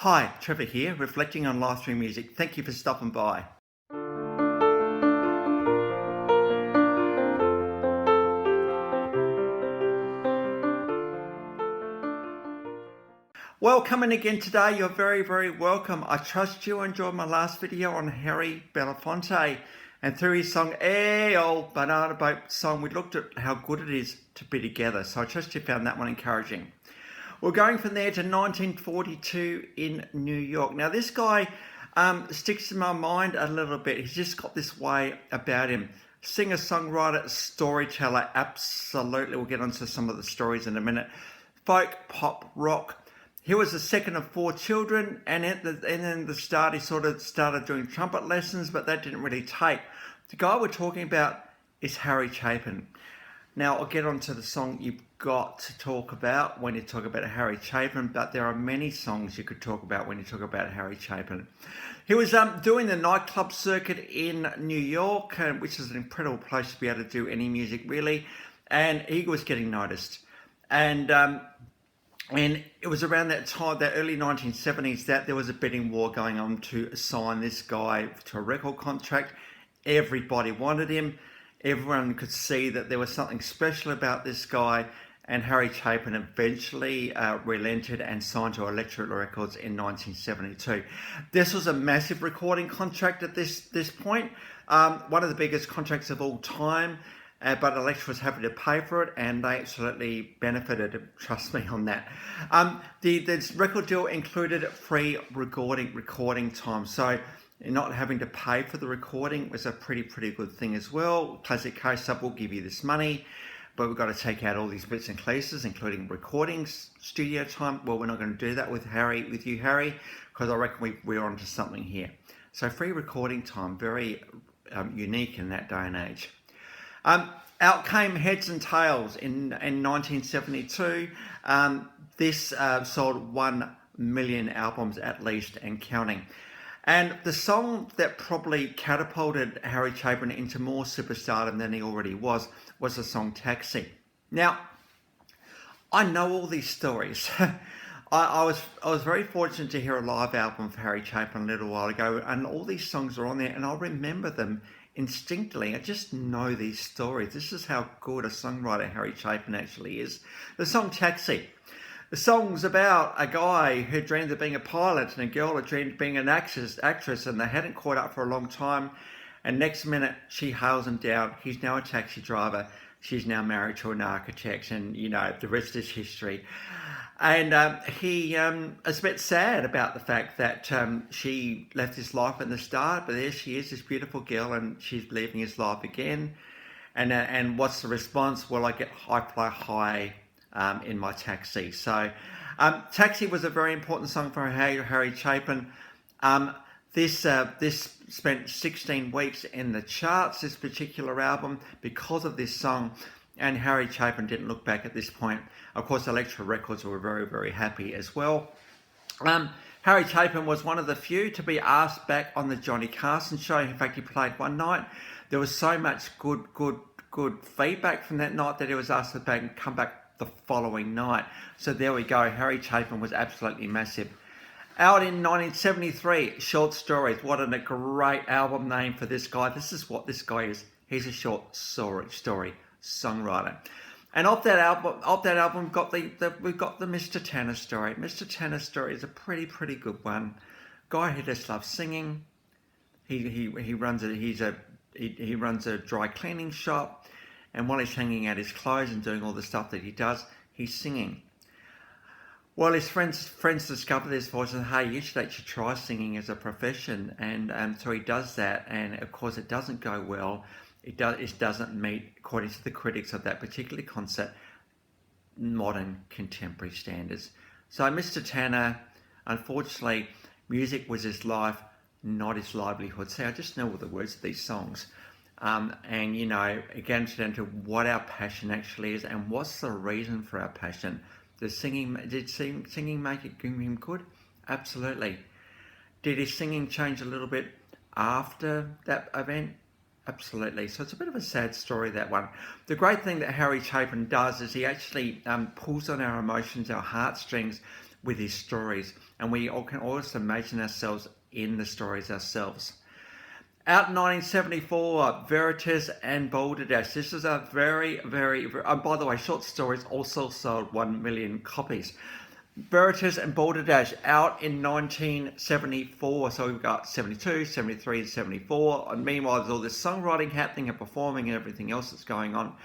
Hi, Trevor here, reflecting on life through music. Thank you for stopping by. Well, coming again today, you're very welcome. I trust you enjoyed my last video on Harry Belafonte, and through his song Old Banana Boat song, we looked at how good it is to be together. So I trust you found that one encouraging. We're going from there to 1942 in New York. Now this guy sticks in my mind a little bit. He's just got this way about him. Singer-songwriter, storyteller, absolutely. We'll get onto some of the stories in a minute. Folk, pop, rock. He was the second of 4 children, and in the start he sort of started doing trumpet lessons, but that didn't really take. The guy we're talking about is Harry Chapin. Now, I'll get onto the song you've got to talk about when you talk about Harry Chapin, but there are many songs you could talk about when you talk about Harry Chapin. He was doing the nightclub circuit in New York, which is an incredible place to be able to do any music, really, and he was getting noticed. And it was around that time, that early 1970s, that there was a bidding war going on to assign this guy to a record contract. Everybody wanted him. Everyone could see that there was something special about this guy, and Harry Chapin eventually relented and signed to Elektra Records in 1972. This was a massive recording contract at this point, one of the biggest contracts of all time, but Elektra was happy to pay for it, and they absolutely benefited, trust me on that. This record deal included free recording time, so not having to pay for the recording was a pretty good thing as well. Classic case up, we'll give you this money, but we've got to take out all these bits and pieces, including recordings, studio time. Well, we're not going to do that with you, Harry, because I reckon we're onto something here. So free recording time, very unique in that day and age. Out came Heads and Tails in 1972. This sold 1 million albums at least and counting. And the song that probably catapulted Harry Chapin into more superstardom than he already was the song Taxi. Now, I know all these stories. I was very fortunate to hear a live album of Harry Chapin a little while ago, and all these songs are on there, and I'll remember them instinctively. I just know these stories. This is how good a songwriter Harry Chapin actually is. The song Taxi. The song's about a guy who dreamed of being a pilot and a girl who dreamed of being an actress, and they hadn't caught up for a long time. And next minute, she hails him down. He's now a taxi driver. She's now married to an architect, and the rest is history. And he is a bit sad about the fact that she left his life in the start, but there she is, this beautiful girl, and she's leaving his life again. And what's the response? Well, I fly high in my taxi. So Taxi was a very important song for Harry Chapin. This spent 16 weeks in the charts, this particular album, because of this song. And Harry Chapin didn't look back at this point. Of course, Elektra Records were very happy as well. Harry Chapin was one of the few to be asked back on the Johnny Carson show. In fact, he played one night. There was so much good feedback from that night that he was asked to back and come back the following night. So there we go. Harry Chapin was absolutely massive. Out in 1973, Short Stories. What a great album name for this guy. This is what this guy is. He's a short story songwriter. And off that album, we've got the Mr. Tanner story. Mr. Tanner story is a pretty good one. Guy who just loves singing. He runs a dry cleaning shop, and while he's hanging out his clothes and doing all the stuff that he does, he's singing. Well, his friends discover this voice and, hey, you should actually try singing as a profession. And so he does that, and of course it doesn't go well. It doesn't meet, according to the critics of that particular concert, modern contemporary standards. So Mr. Tanner, unfortunately, music was his life, not his livelihood. See, I just know all the words of these songs. And again, it's down to what our passion actually is and what's the reason for our passion. Did singing make him good? Absolutely. Did his singing change a little bit after that event? Absolutely. So it's a bit of a sad story, that one. The great thing that Harry Chapin does is he actually pulls on our emotions, our heartstrings, with his stories, and we all can also imagine ourselves in the stories ourselves. Out in 1974, Veritas and Balderdash. This is a very, by the way, short stories also sold 1 million copies. Veritas and Balderdash out in 1974. So we've got 72, 73, and 74. And meanwhile, there's all this songwriting happening and performing and everything else that's going on.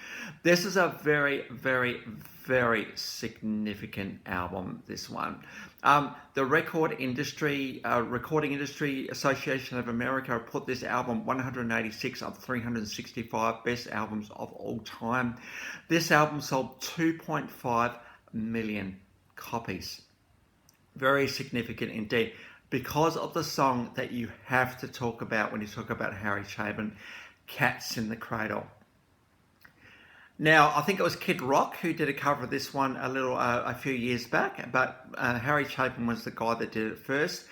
This is a very, very significant album, this one. The Recording Industry Association of America put this album 186 of 365 best albums of all time. This album sold 2.5 million copies. Very significant indeed, because of the song that you have to talk about when you talk about Harry Chapin, Cats in the Cradle. Now, I think it was Kid Rock who did a cover of this one a few years back, but Harry Chapin was the guy that did it first.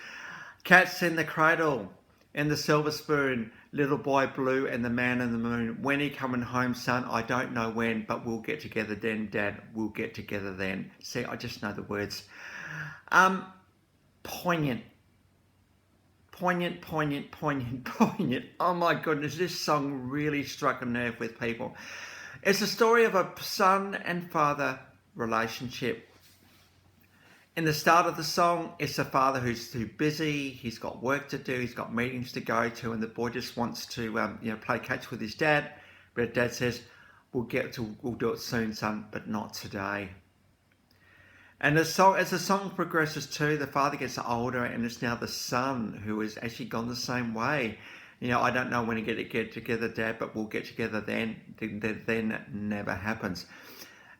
Cats in the Cradle, and the Silver Spoon, Little Boy Blue and the Man in the Moon. When he coming home, son? I don't know when, but we'll get together then, Dad. We'll get together then. See, I just know the words. Poignant. Oh my goodness, this song really struck a nerve with people. It's a story of a son and father relationship. In the start of the song, it's a father who's too busy, he's got work to do, he's got meetings to go to, and the boy just wants to play catch with his dad. But dad says, we'll do it soon, son, but not today. And as the song progresses too, the father gets older, and it's now the son who has actually gone the same way. I don't know when to get together, Dad, but we'll get together then. Then never happens.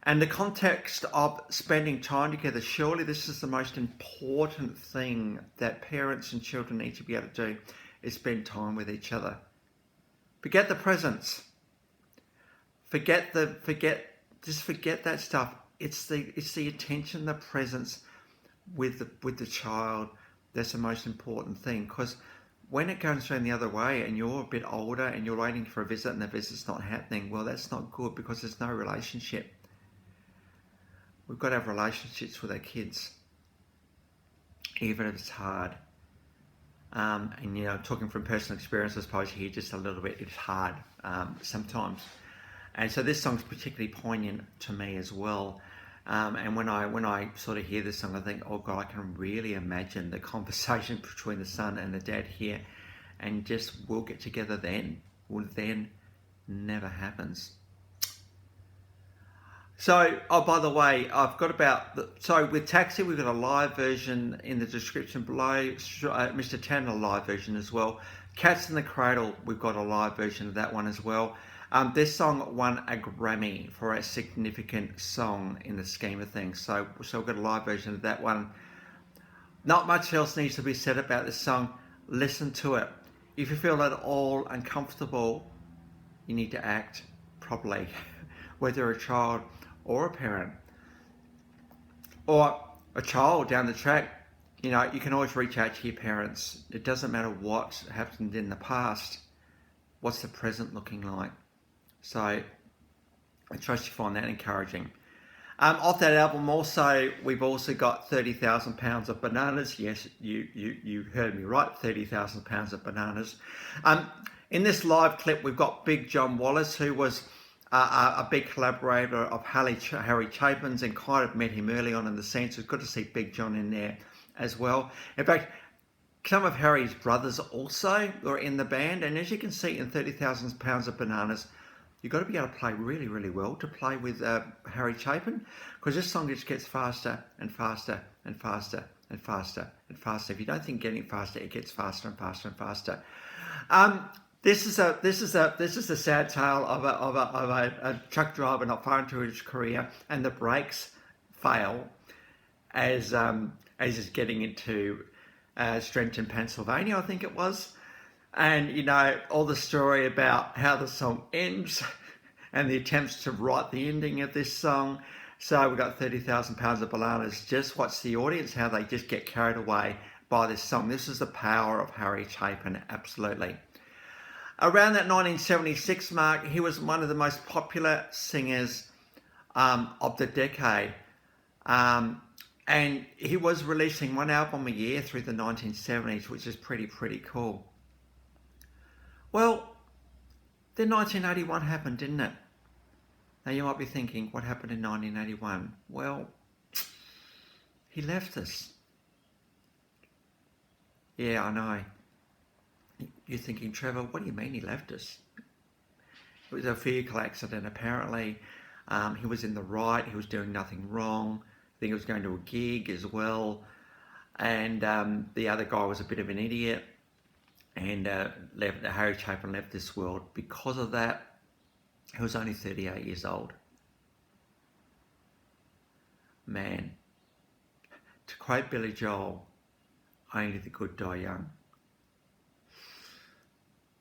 And the context of spending time together, surely this is the most important thing that parents and children need to be able to do, is spend time with each other. Forget the presents. Forget that stuff. It's the attention, the presence with the child that's the most important thing. Because when it goes around the other way and you're a bit older and you're waiting for a visit and the visit's not happening, well, that's not good, because there's no relationship. We've got to have relationships with our kids, even if it's hard. And talking from personal experience, I suppose here just a little bit, it's hard sometimes. And so this song's particularly poignant to me as well. And when I sort of hear this song, I think, oh God, I can really imagine the conversation between the son and the dad here, and just we'll get together then. Well, then never happens. So, by the way, I've got with Taxi, we've got a live version in the description below. Mr. Tan, a live version as well. Cats in the Cradle, we've got a live version of that one as well. This song won a Grammy for a significant song in the scheme of things. So we've got a live version of that one. Not much else needs to be said about this song. Listen to it. If you feel at all uncomfortable, you need to act properly, whether a child or a parent, or a child down the track. You can always reach out to your parents. It doesn't matter what happened in the past. What's the present looking like? So I trust you find that encouraging. Off that album also, we've also got 30,000 pounds of bananas. Yes, you heard me right, 30,000 pounds of bananas. In this live clip, we've got Big John Wallace, who was a big collaborator of Harry Chapin's, and kind of met him early on in the scene, so it's good to see Big John in there as well. In fact, some of Harry's brothers also were in the band, and as you can see in 30,000 pounds of bananas, you've got to be able to play really, really well to play with Harry Chapin, because this song just gets faster and faster and faster and faster and faster. If you don't think getting faster, it gets faster and faster and faster. This is a sad tale of a truck driver not far into his career, and the brakes fail as he's getting into Strenton, Pennsylvania, I think it was. And all the story about how the song ends and the attempts to write the ending of this song. So we've got 30,000 pounds of bananas. Just watch the audience, how they just get carried away by this song. This is the power of Harry Chapin, absolutely. Around that 1976 mark, he was one of the most popular singers of the decade. And And he was releasing one album a year through the 1970s, which is pretty cool. Well, then 1981 happened, didn't it? Now you might be thinking, what happened in 1981? Well, he left us. Yeah, I know. You're thinking, Trevor, what do you mean he left us? It was a vehicle accident, apparently. He was in the right. He was doing nothing wrong. I think he was going to a gig as well. And the other guy was a bit of an idiot. And Harry Chapin left this world because of that. He was only 38 years old. Man, to quote Billy Joel, only the good die young.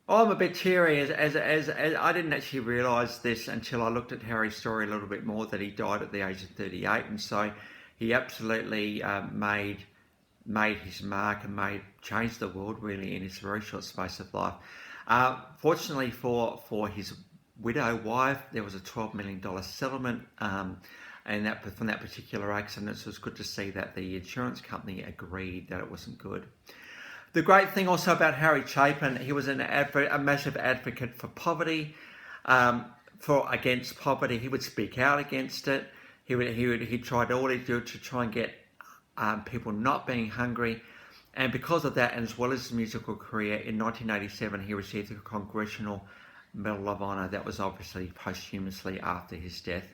I'm a bit teary as I didn't actually realise this until I looked at Harry's story a little bit more, that he died at the age of 38, and so he absolutely made his mark and changed the world really in his very short space of life. Fortunately for his widow wife, there was a $12 million settlement, and that from that particular accident, so it's good to see that the insurance company agreed that it wasn't good. The great thing also about Harry Chapin, he was a massive advocate for poverty, against poverty. He would speak out against it. He tried all he could to try and get people not being hungry, and because of that, and as well as his musical career, in 1987 he received the Congressional Medal of Honor. That was obviously posthumously after his death.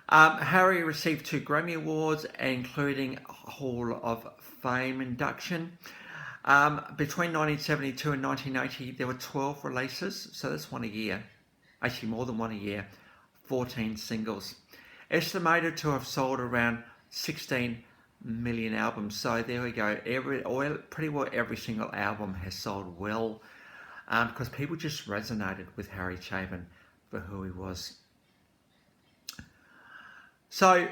Harry received 2 Grammy Awards, including a Hall of Fame induction. Between 1972 and 1980, there were 12 releases, so that's one a year. Actually, more than one a year. 14 singles. Estimated to have sold around 16 million albums. So there we go. Pretty well every single album has sold well, because people just resonated with Harry Chapin for who he was. So,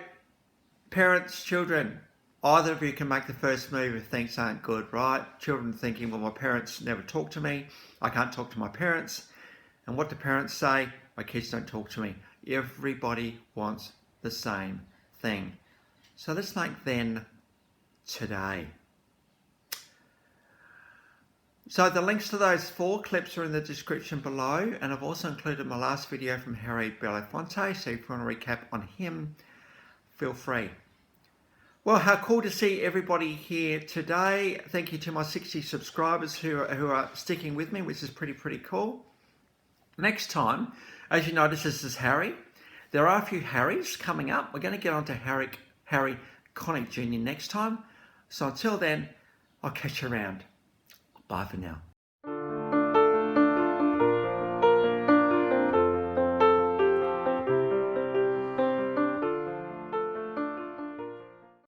parents, children, either of you can make the first move if things aren't good, right? Children thinking, well, my parents never talk to me. I can't talk to my parents. And what do parents say? My kids don't talk to me. Everybody wants the same thing. So let's make then today. So the links to those 4 clips are in the description below, and I've also included my last video from Harry Belafonte, so if you want to recap on him, feel free. Well, how cool to see everybody here today. Thank you to my 60 subscribers who are sticking with me, which is pretty cool. Next time, as you notice, this is Harry. There are a few Harrys coming up. We're going to get on to Harry Connick Jr. next time. So until then, I'll catch you around. Bye for now.